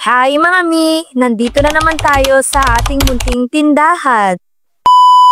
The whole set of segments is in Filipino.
Hi mga mi! Nandito na naman tayo sa ating munting tindahan.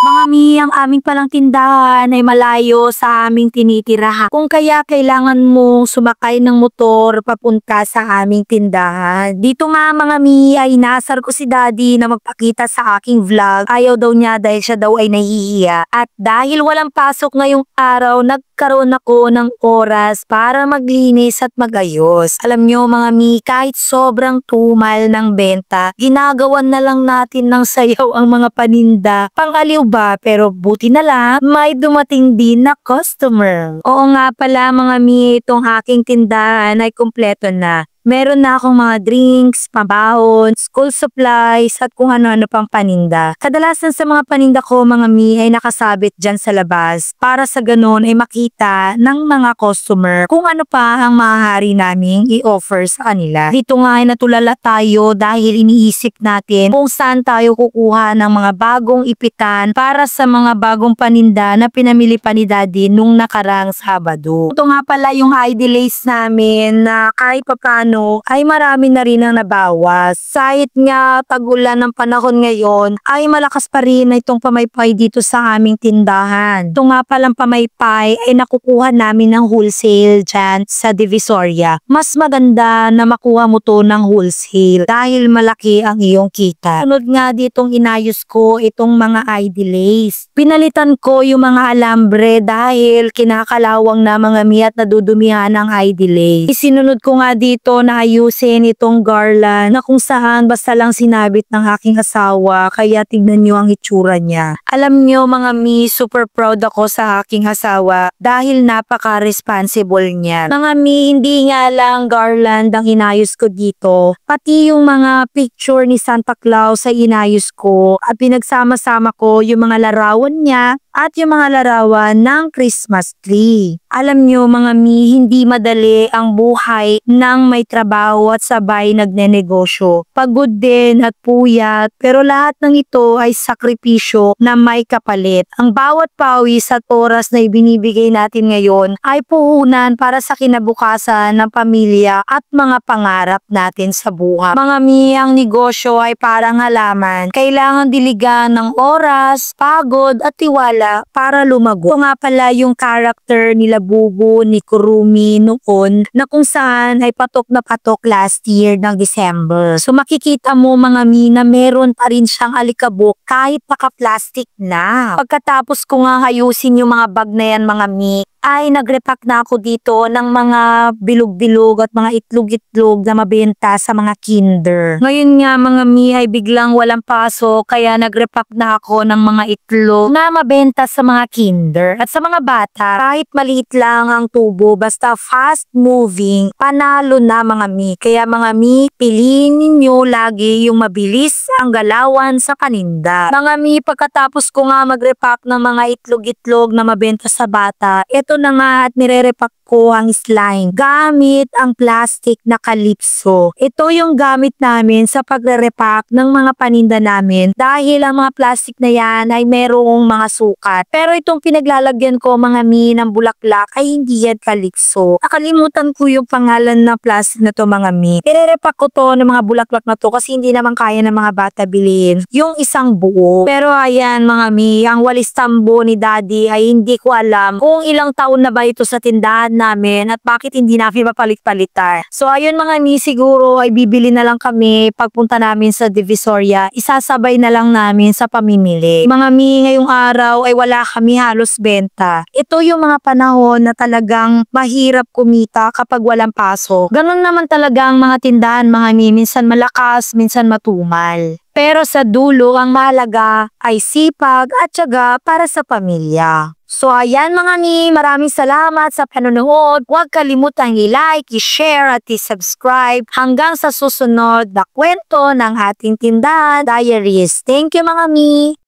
Mga mi, ang aming palang tindahan ay malayo sa aming tinitirahan. Kung kaya kailangan mo sumakay ng motor papunta sa aming tindahan. Dito nga mga mi ay inaasar ko si daddy na magpakita sa aking vlog. Ayaw daw niya dahil siya daw ay nahihiya. At dahil walang pasok ngayong araw, nagkaroon ako ng oras para maglinis at magayos. Alam nyo mga mi, kahit sobrang tumal ng benta, ginagawan na lang natin ng sayaw ang mga paninda. Pangaliw ba? Pero buti na lang, may dumating din na customer. Oo nga pala mga mi, itong aking tindahan ay kumpleto na. Meron na akong mga drinks, pambahon, school supplies, at kung ano-ano pang paninda. Kadalasan sa mga paninda ko mga mi ay nakasabit dyan sa labas para sa ganun ay makita ng mga customer kung ano pa ang maaari naming i-offer sa kanila. Dito nga ay natulala tayo dahil iniisip natin kung saan tayo kukuha ng mga bagong ipitan para sa mga bagong paninda na pinamili pa ni Daddy nung nakarang Sabado. Ito nga pala yung ID lace namin na kahit papano ay marami na rin ang nabawas. Kahit nga tagulan ng panahon ngayon ay malakas pa rin itong pamaypay dito sa aming tindahan. Ito nga palang pamaypay ay nakukuha namin ng wholesale dyan sa Divisoria. Mas maganda na makuha mo to ng wholesale dahil malaki ang iyong kita. Sunod nga ditong inayos ko itong mga ID lace. Pinalitan ko yung mga alambre dahil kinakalawang na mga mi at nadudumihan ang ID lace. Isinunod ko nga dito na ayusin itong garland na kung saan basta lang sinabit ng aking asawa kaya tignan nyo ang itsura niya. Alam nyo mga mi, super proud ako sa aking asawa dahil napaka-responsible niya. Mga mi, hindi nga lang garland ang inayos ko dito, pati yung mga picture ni Santa Claus ay inayos ko at pinagsama-sama ko yung mga larawan niya at yung mga larawan ng Christmas tree. Alam nyo mga mi, hindi madali ang buhay ng may trabaho at sabay nagnenegosyo. Pagod din at puyat, pero lahat ng ito ay sakripisyo na may kapalit. Ang bawat pawis at oras na ibinibigay natin ngayon ay puhunan para sa kinabukasan ng pamilya at mga pangarap natin sa buhay. Mga mi, ang negosyo ay parang halaman. Kailangan diligan ng oras, pagod at tiwala para lumago. Ito nga pala yung character nila Bubu ni Kurumi noon na kung saan ay patok na patok last year ng December. So makikita mo mga mi na meron pa rin siyang alikabok kahit naka-plastic na. Pagkatapos ko nga ayusin yung mga bag na yan mga mi, ay nagrepack na ako dito ng mga bilog-bilog at mga itlog-itlog na mabenta sa mga kinder. Ngayon nga mga mi ay biglang walang pasok kaya nagrepack na ako ng mga itlog na mabenta sa mga kinder. At sa mga bata, kahit maliit lang ang tubo basta fast moving, panalo na mga mi. Kaya mga mi, piliin ninyo lagi yung mabilis ang galawan sa paninda. Mga mi, pagkatapos ko nga magrepack ng mga itlog-itlog na mabenta sa bata, ito na nga at nire-repack ko ang slime gamit ang plastic na Calypso. Ito yung gamit namin sa pagre-repack ng mga paninda namin dahil ang mga plastic na yan ay merong mga sukat. Pero itong pinaglalagyan ko mga mi ng bulaklak ay hindi yan Calypso. Nakalimutan ko yung pangalan ng plastic na to mga mi. Nire-repack ko to ng mga bulaklak na to kasi hindi naman kaya ng mga bata bilhin yung isang buo. Pero ayan mga mi, ang walis tambo ni Daddy ay hindi ko alam kung ilang taon na ba ito sa tindahan namin at bakit hindi namin mapalit-palitan. So ayun mga mi, siguro ay bibili na lang kami pagpunta namin sa Divisoria. Isasabay na lang namin sa pamimili. Mga mi, ngayong araw ay wala kami halos benta. Ito yung mga panahon na talagang mahirap kumita kapag walang pasok. Ganun naman talaga ang mga tindahan mga mi, minsan malakas, minsan matumal. Pero sa dulo, ang mahalaga ay sipag at tiyaga para sa pamilya. So ayan mga mi, maraming salamat sa panonood. Huwag kalimutang i-like, i-share at i-subscribe hanggang sa susunod na kwento ng ating tindahan diaries. Thank you mga mi!